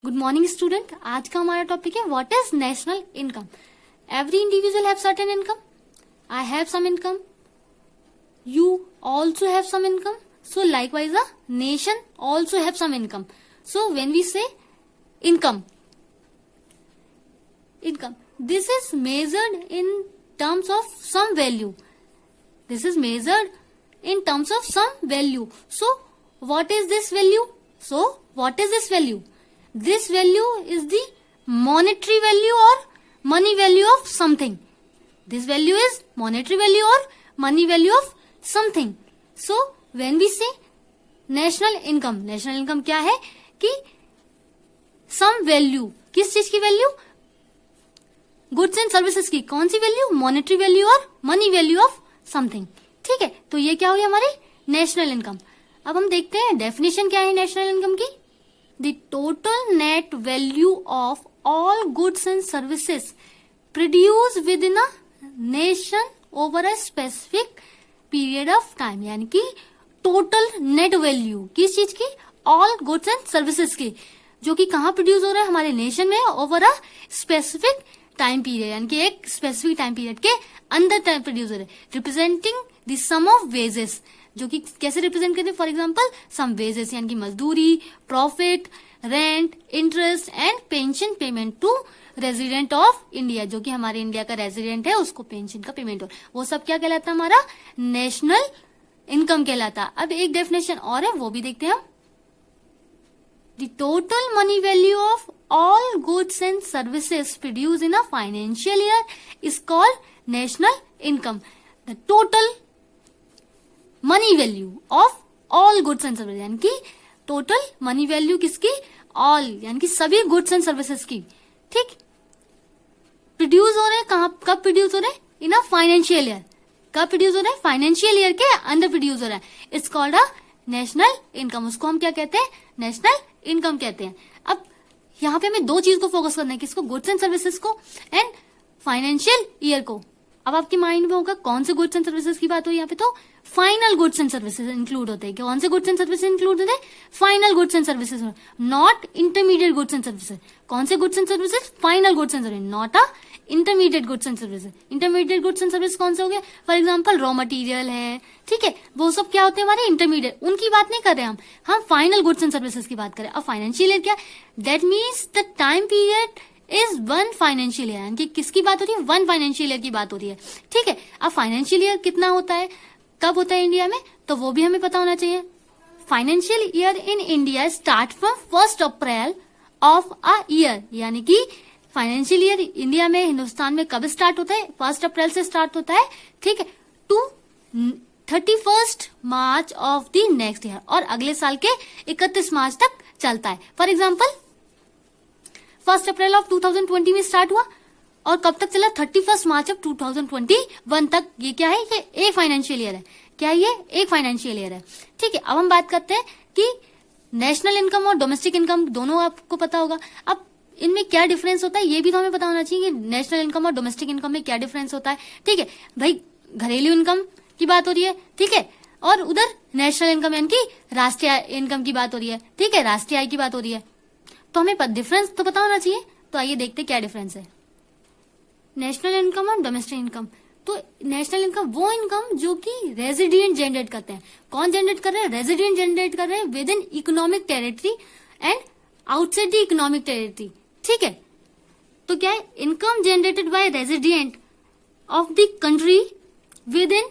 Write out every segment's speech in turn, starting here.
Good morning student. आज का हमारा टॉपिक है what is national income. Every individual have certain income. I have some income, you also have some income, so likewise a nation also have some income. So when we say income, this is measured in terms of some value. This is measured in terms of some value. So what is this value? This value is the monetary value or money value of something. This value is monetary value or money value of something. So when we say national income क्या है कि some value, किस चीज की value? Goods and services की। कौन सी value? Monetary value और money value of something. ठीक है, तो ये क्या हो गया हमारी नेशनल इनकम। अब हम देखते हैं डेफिनेशन क्या है नेशनल इनकम की। The total net value of all goods and services produce with in a nation over a specific period of time. यानी कि टोटल नेट वैल्यू किस चीज की? ऑल गुड्स एंड सर्विसेज की, जो कि कहाँ प्रोड्यूस हो रहा है? हमारे नेशन में over a specific time period, यानी कि एक स्पेसिफिक टाइम पीरियड के अंदर टाइम प्रोड्यूस हो रहे, representing the sum of wages, जो कि कैसे रिप्रेजेंट करते हैं? फॉर एग्जांपल सम वेजेस यानी कि मजदूरी, profit, rent, interest and pension payment to resident of India, जो कि हमारे इंडिया का रेजिडेंट है उसको पेंशन का पेमेंट हो, वो सब क्या कहलाता है? हमारा नेशनल इनकम कहलाता। अब एक डेफिनेशन और है, वो भी देखते हैं हम। The total money value of all goods and services produced in a financial year is called national income. The total money value of all goods and services, यानी कि total money value किसकी? all, यानी कि सभी goods and services की। ठीक, produce हो रहे हैं कहाँ? कब प्रोड्यूस हो रहे हैं? इन अ फाइनेंशियल ईयर। कब प्रोड्यूस हो रहे हैं? फाइनेंशियल ईयर के अंदर प्रोड्यूस हो रहा है। It's called a national income. उसको हम क्या कहते हैं? नेशनल इनकम कहते हैं। अब यहाँ पे हमें दो चीज को फोकस करना है, किसको? गुड्स एंड सर्विसेज को एंड फाइनेंशियल ईयर को। अब आपके माइंड में होगा कौन से गुड्स एंड सर्विसेज की बात हो? यहाँ पे तो final goods and services include होते हैं। कौन से गुड्स एंड सर्विसेज इंक्लूड होते हैं? Final goods and services, not intermediate goods and services. कौन से goods and services? Final goods and services, not a intermediate goods and services. Intermediate goods and service कौन से हो गए? फॉर एग्जांपल रॉ मटेरियल है, ठीक है, वो सब क्या होते हैं? हमारे इंटरमीडिएट। उनकी बात नहीं कर रहे हम फाइनल गुड्स एंड सर्विसेज की बात करें। अब फाइनेंशियल ईयर क्या? That means the time period is one financial year, यानी कि किसकी बात हो रही है? वन फाइनेंशियल ईयर की बात हो रही है। ठीक है, अब फाइनेंशियल ईयर कितना होता है, कब होता है इंडिया में, तो वो भी हमें पता होना चाहिए। Financial year in India start from 1 April of a year, यानी कि फाइनेंशियल ईयर इंडिया में, हिंदुस्तान में कब स्टार्ट होता है? 1 अप्रैल से स्टार्ट होता है। ठीक है, to 31 March of the next year, और अगले साल के 31 मार्च तक चलता है। फॉर एग्जाम्पल 1 अप्रैल ऑफ 2020 में स्टार्ट हुआ और कब तक चला? 31 मार्च ऑफ 2021 तक। ये क्या है? ये एक फाइनेंशियल ईयर है। क्या ये? एक फाइनेंशियल ईयर है। ठीक है, अब हम बात करते हैं कि नेशनल इनकम और डोमेस्टिक इनकम दोनों आपको पता होगा। अब इनमें क्या डिफरेंस होता है ये भी तो हमें पता होना चाहिए कि नेशनल इनकम और डोमेस्टिक इनकम में क्या डिफरेंस होता है। ठीक है भाई, घरेलू इनकम की बात हो रही है, ठीक है, और उधर नेशनल इनकम यानी कि राष्ट्रीय इनकम की बात हो रही है। ठीक है, राष्ट्रीय आय की बात हो रही है, तो हमें डिफरेंस तो पता होना चाहिए। तो आइए देखते हैं क्या डिफरेंस है नेशनल इनकम और डोमेस्टिक इनकम। तो नेशनल इनकम वो इनकम जो कि रेजिडेंट जनरेट करते हैं। कौन जनरेट कर रहे हैं? रेजिडेंट जनरेट कर रहे हैं with in economic territory and outside the economic territory. ठीक है, तो क्या है? Income generated by resident of the country within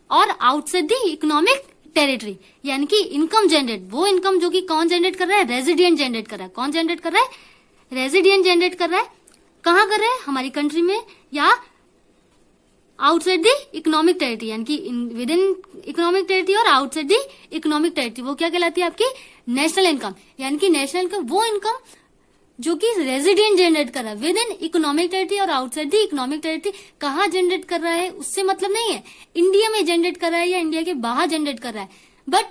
और आउटसाइड द इकोनॉमिक टेरिटरी, यानी कि इनकम जनरेट, वो इनकम जो कि कौन जनरेट कर रहा है? रेजिडेंट जनरेट कर रहा है। कौन जनरेट कर रहा है? रेजिडेंट जनरेट कर रहा है। कहाँ कर रहे हैं? हमारी कंट्री में या आउटसाइड द इकोनॉमिक टेरिटरी, यानी कि विद इन इकोनॉमिक टेरिटरी और आउटसाइड द इकोनॉमिक टेरिटरी। वो क्या कहलाती है? आपकी नेशनल इनकम। यानी कि नेशनल इनकम वो इनकम जो कि रेजिडेंट जनरेट कर रहा है विद इन इकोनॉमिक टेरिटरी और आउटसाइड द इकोनॉमिक टेरिटरी। कहाँ जनरेट कर रहा है उससे मतलब नहीं है इंडिया में जनरेट कर रहा है या इंडिया के बाहर जनरेट कर रहा है, बट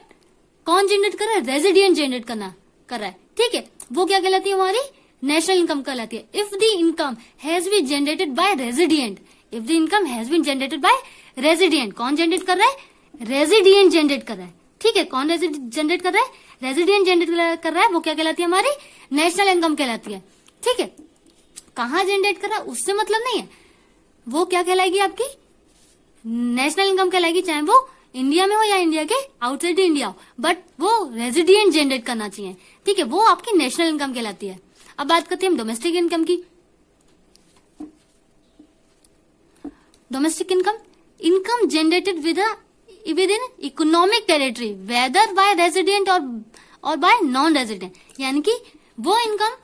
कौन जनरेट कर रहा है? रेजिडेंट जनरेट कर रहा है। ठीक है, वो क्या कहलाती है? हमारी नेशनल इनकम कहलाती है। If the income has been generated by resident, if the income has been generated by resident, कौन जनरेट कर रहा है? रेजिडेंट जनरेट कर रहा है। ठीक है, कौन जनरेट कर रहा है? रेजिडेंट जनरेट कर रहा है वो क्या कहलाती है, हमारी नेशनल इनकम कहलाती है। ठीक है, कहाँ जनरेट कर रहा है उससे मतलब नहीं है, वो क्या कहलाएगी, आपकी नेशनल इनकम कहलाएगी, चाहे वो इंडिया में हो या इंडिया के आउटसाइड इंडिया हो, बट वो रेजिडेंट जनरेट करना चाहिए। ठीक है, वो आपकी नेशनल इनकम कहलाती है। अब बात करते हैं हम डोमेस्टिक इनकम की। Domestic income generated with in economic territory whether bye resident और बाय नॉन रेजिडेंट, यानी कि वो इनकम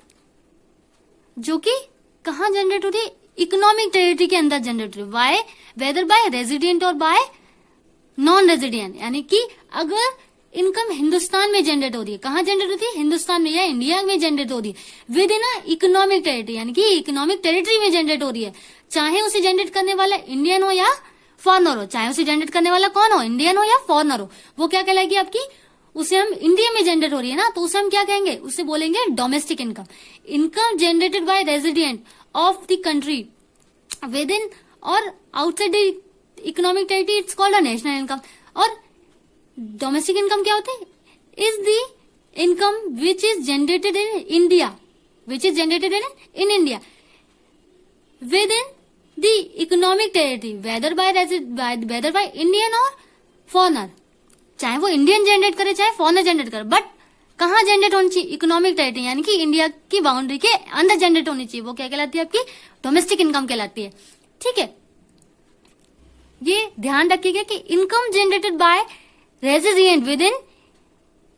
जो कि कहाँ जनरेट हो रही है, इकोनॉमिक टेरिटरी के अंदर जनरेट हो रही है, वाई वेदर बाय रेजिडेंट और बाय नॉन रेजिडेंट, यानी कि अगर इनकम हिंदुस्तान में जनरेट हो रही है, कहाँ जनरेट होती है, हिंदुस्तान में या इंडिया में जनरेट हो रही है विद इन इकोनॉमिक टेरिटरी, यानी कि इकोनॉमिक टेरिटरी में जनरेट हो रही है, चाहे उसे जनरेट करने वाला इंडियन हो या फॉरनर हो, चाहे उसे जनरेट करने वाला कौन हो, इंडियन हो या फॉरनर हो, वो क्या कहलाएगी आपकी, उसे हम इंडिया में जनरेट हो रही है ना, तो उसे हम क्या कहेंगे, उसे बोलेंगे domestic income. Income generated by resident of the country within और outside the economic territory, it's called a national income. और डोमेस्टिक इनकम क्या होती है, is the income which is generated in India, which is generated in India within the economic territory whether by Indian और foreigner, चाहे वो Indian generate करे चाहे foreigner generate करे, बट कहाँ जनरेट होनी चाहिए, इकोनॉमिक टेरिटरी, यानी कि इंडिया की बाउंड्री के अंदर जनरेट होनी चाहिए, वो क्या कहलाती है, आपकी डोमेस्टिक इनकम कहलाती है। ठीक है, ये ध्यान रखिएगा कि income generated by resident with in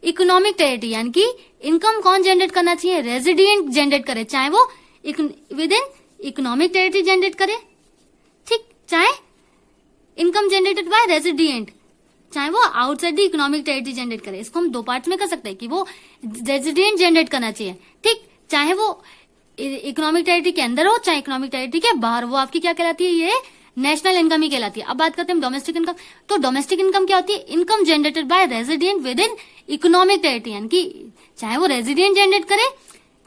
economic territory, यानी कि इनकम कौन जनरेट करना चाहिए, रेजिडेंट जनरेट करे, चाहे वो with in economic territory generate करे, ठीक, चाहे इनकम जनरेटेड बाय रेजिडेंट, चाहे वो outside the economic territory generate करे। इसको हम दो पार्ट्स में कर सकते हैं कि वो रेजिडेंट जनरेट करना चाहिए, ठीक, चाहे वो इकोनॉमिक टेरिटरी के अंदर हो चाहे इकोनॉमिक टेरिटरी के बाहर, वो आपकी क्या कहलाती है, ये नेशनल इनकम ही कहलाती है। अब बात करते हैं डोमेस्टिक इनकम। तो डोमेस्टिक इनकम क्या होती है, income generated by resident with in economic territory, यानी कि चाहे वो रेजिडेंट जनरेट करे,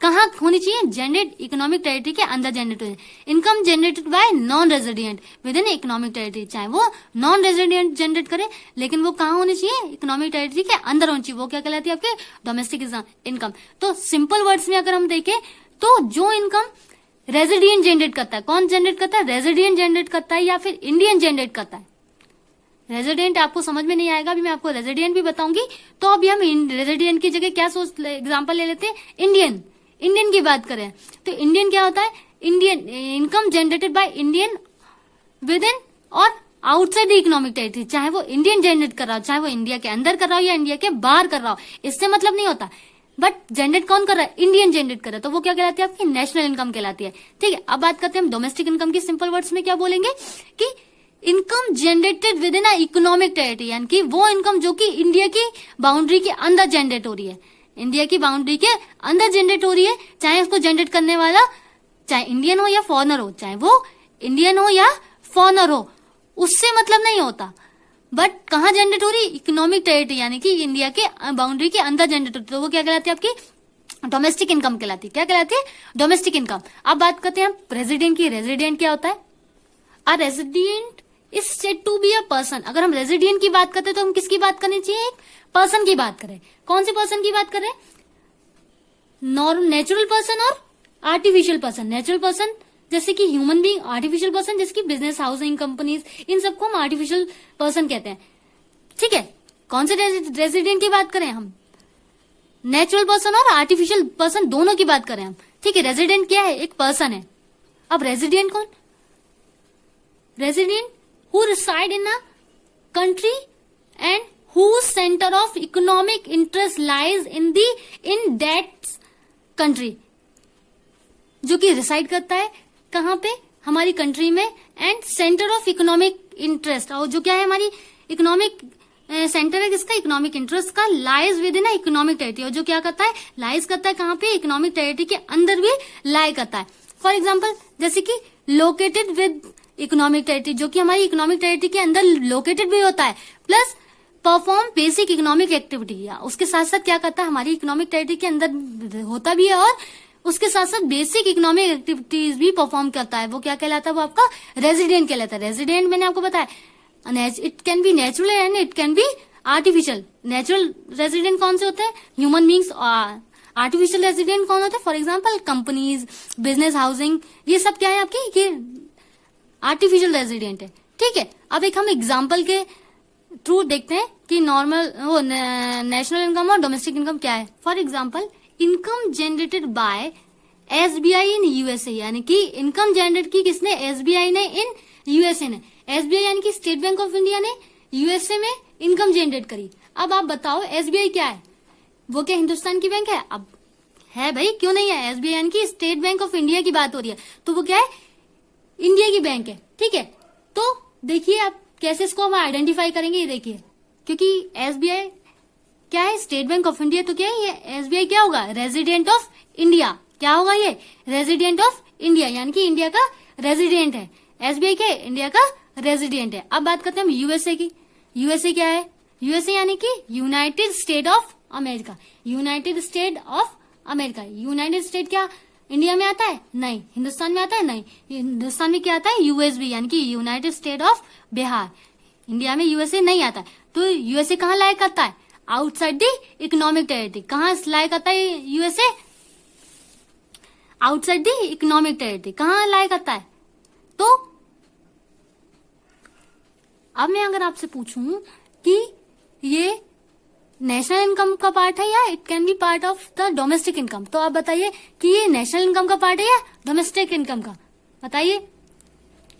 कहाँ होनी चाहिए, जनरेट इकोनॉमिक टेरिटरी के अंदर जनरेट हो। Income generated bye non resident with in economic territory, चाहे वो नॉन रेजिडेंट जनरेट करे लेकिन वो कहाँ होनी चाहिए, इकोनॉमिक टेरिटरी के अंदर होनी चाहिए, वो क्या कहलाती है, आपके डोमेस्टिक इनकम। तो सिंपल वर्ड्स में अगर हम देखें तो जो इनकम रेजिडेंट जनरेट करता है, कौन जनरेट करता है, रेजिडेंट जनरेट करता है या फिर इंडियन जनरेट करता है। रेजिडेंट आपको समझ में नहीं आएगा, अभी मैं आपको रेजिडेंट भी बताऊंगी। तो अभी हम रेजिडेंट की जगह क्या एग्जांपल ले लेते हैं, इंडियन की बात करें तो इंडियन क्या होता है, Indian income generated by Indian with in और आउटसाइड द इकोनॉमिक टेरिटरी, चाहे वो इंडियन जनरेट कर रहा हो, चाहे वो इंडिया के अंदर कर रहा हो या इंडिया के बाहर कर रहा हो, इससे मतलब नहीं होता, बट जनरेट कौन कर रहा है, इंडियन जनरेट कर रहा है, तो वो क्या कहलाती है, आपकी नेशनल इनकम कहलाती है। ठीक है, अब बात करते हैं हम डोमेस्टिक इनकम की। सिंपल वर्ड्स में क्या बोलेंगे कि income generated with in economic territory, यानी कि वो इनकम जो कि इंडिया की बाउंड्री के अंदर जनरेट हो रही है, इंडिया की बाउंड्री के अंदर जनरेट हो रही है, चाहे उसको जनरेट करने वाला चाहे इंडियन हो या फॉरनर हो, चाहे वो इंडियन हो या फॉरनर हो, उससे मतलब नहीं होता, बट कहाँ जनरेट हो रही है, इकोनॉमिक टेरिटरी, यानी कि इंडिया के बाउंड्री के अंदर जनरेट होती है, तो वो क्या कहलाती है, आपकी डोमेस्टिक इनकम कहलाती है। क्या कहलाती है, डोमेस्टिक इनकम। अब बात करते हैं हम रेजिडेंट की। रेजिडेंट क्या होता है, a resident is said to be a person. अगर हम रेजिडेंट की बात करते हैं तो हम किसकी बात करनी चाहिए, एक पर्सन की बात करें। कौन से पर्सन की बात करें, नेचुरल पर्सन और आर्टिफिशियल पर्सन। नेचुरल पर्सन जैसे कि ह्यूमन बीइंग, आर्टिफिशियल पर्सन जैसे कि बिजनेस, हाउसिंग कंपनीज, इन सबको हम आर्टिफिशियल पर्सन कहते हैं। ठीक है, कौन से रेजिडेंट की बात करें हम, नेचुरल पर्सन और आर्टिफिशियल पर्सन दोनों की बात करें हम। ठीक है, रेजिडेंट क्या है, एक पर्सन है। अब रेजिडेंट कौन, resident who reside in a country and whose center of economic interest lies in that country, जो कि रिसाइड करता है कहाँ पे, हमारी कंट्री में, and centre of economic interest, और जो क्या है हमारी इकोनॉमिक सेंटर है किसका, इकोनॉमिक इंटरेस्ट का, lies with in economic territory, और जो क्या करता है, लाइज करता है कहाँ पे, इकोनॉमिक टेरिटरी के अंदर भी लाई करता है। फॉर एग्जाम्पल जैसे कि लोकेटेड विद इकोनॉमिक टेरिटरी, जो कि हमारी इकोनॉमिक टेरिटरी के अंदर लोकेटेड भी होता है, plus perform basic economic activity, या उसके साथ साथ क्या करता है, हमारी इकोनॉमिक टेरिटरी के अंदर होता भी है और उसके साथ साथ बेसिक इकोनॉमिक एक्टिविटीज भी परफॉर्म करता है, वो क्या कहलाता है, वो आपका रेजिडेंट कहलाता है। रेजिडेंट मैंने आपको बताया, it can be natural and it can be artificial, natural resident कौन से होते हैं? Human beings. आर्टिफिशियल रेजिडेंट कौन होते हैं? For example companies, business, housing, ये सब क्या है आपकी? ये आर्टिफिशियल रेजिडेंट है। ठीक है, अब एक हम एग्जाम्पल के थ्रू देखते हैं कि नॉर्मल वो नेशनल इनकम और डोमेस्टिक इनकम क्या है। For example income generated bye SBI in USA, यानी कि इनकम जनरेट की किसने? एसबीआई ने इन यूएसए ने। एसबीआई यानी कि स्टेट बैंक ऑफ इंडिया ने यूएसए में इनकम जनरेट करी। अब आप बताओ एसबीआई क्या है? वो क्या हिंदुस्तान की बैंक है? अब है भाई, क्यों नहीं है? एसबीआई यानी कि स्टेट बैंक ऑफ इंडिया की बात हो रही है, तो वो क्या है? इंडिया की बैंक है। ठीक है, तो देखिए आप कैसे इसको हम आइडेंटिफाई करेंगे, ये देखिए, क्योंकि एसबीआई क्या है? स्टेट बैंक ऑफ इंडिया, तो क्या है ये? एसबीआई क्या होगा? Resident of India. क्या होगा ये? रेजिडेंट ऑफ इंडिया, यानी कि इंडिया का रेजिडेंट है। एसबीआई क्या है? इंडिया का रेजिडेंट है। अब बात करते हैं हम यूएसए की। यूएसए क्या है? यूएसए यानी कि United state of America. United state of America. United state क्या इंडिया में आता है? नहीं। हिंदुस्तान में आता है? नहीं। हिंदुस्तान में क्या आता है? यूएसबी, यानी कि United state of Bihar. India में यूएसए नहीं आता है। तो यूएसए कहाँ लाया करता है? Outside the economic territory. कहाँ लाया करता है USA? Outside the economic territory. कहाँ लाया करता है? तो अब मैं अगर आपसे पूछूं कि ये नेशनल इनकम का पार्ट है या it can be part of the domestic income, तो आप बताइए कि ये नेशनल इनकम का पार्ट है या डोमेस्टिक इनकम का? बताइए,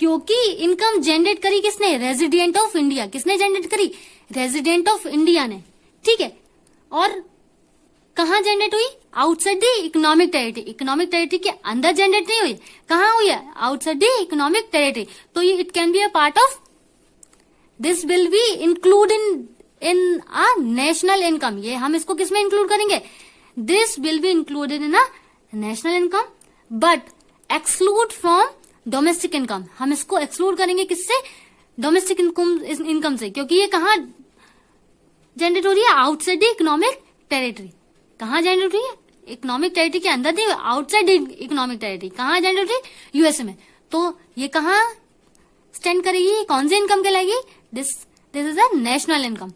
क्योंकि इनकम जनरेट करी किसने? Resident of India. किसने जनरेट करी? रेजिडेंट ऑफ इंडिया ने। ठीक है, और कहां जनरेट हुई? Outside the economic territory. Economic territory के अंदर जनरेट नहीं हुई, कहां हुई है? Outside the economic territory. तो ये it can be a part of, this will be include in a national income. ये हम इसको किसमें इंक्लूड करेंगे? This will be included in a national income but exclude from domestic income. हम इसको exclude करेंगे किससे? डोमेस्टिक इनकम से, क्योंकि ये कहां जनरेट हो रही है? Outside the economic territory. कहां जनरेट हो रही है? इकोनॉमिक टेरिटरी के अंदर नहीं, आउटसाइड इकोनॉमिक टेरिटरी। कहां जनरेट हो रही है? यूएसए में। तो ये कहां स्टैंड करेगी? कौन सी इनकम कहलाएगी? This is a national income.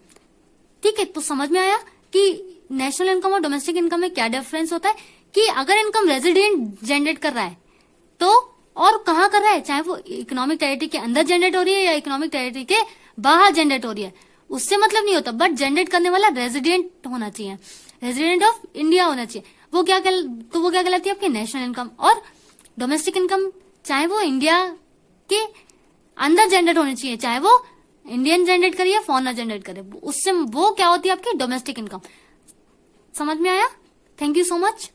ठीक है, तो समझ में आया कि नेशनल इनकम और डोमेस्टिक इनकम में क्या डिफरेंस होता है? कि अगर इनकम रेजिडेंट जनरेट कर रहा है तो, और कहां कर रहा है, चाहे वो इकोनॉमिक टेरिटरी के अंदर जनरेट हो रही है या इकोनॉमिक टेरिटरी के बाहर जनरेट हो रही है, उससे मतलब नहीं होता, बट जनरेट करने वाला रेजिडेंट होना चाहिए, रेजिडेंट ऑफ इंडिया होना चाहिए। वो क्या कहलाती है? आपकी नेशनल इनकम। और डोमेस्टिक इनकम चाहे वो इंडिया के अंदर जनरेट होनी चाहिए, चाहे वो इंडियन जनरेट करे या फॉरेनर जनरेट करे, उससे वो क्या होती है? आपकी डोमेस्टिक इनकम। समझ में आया? Thank you so much.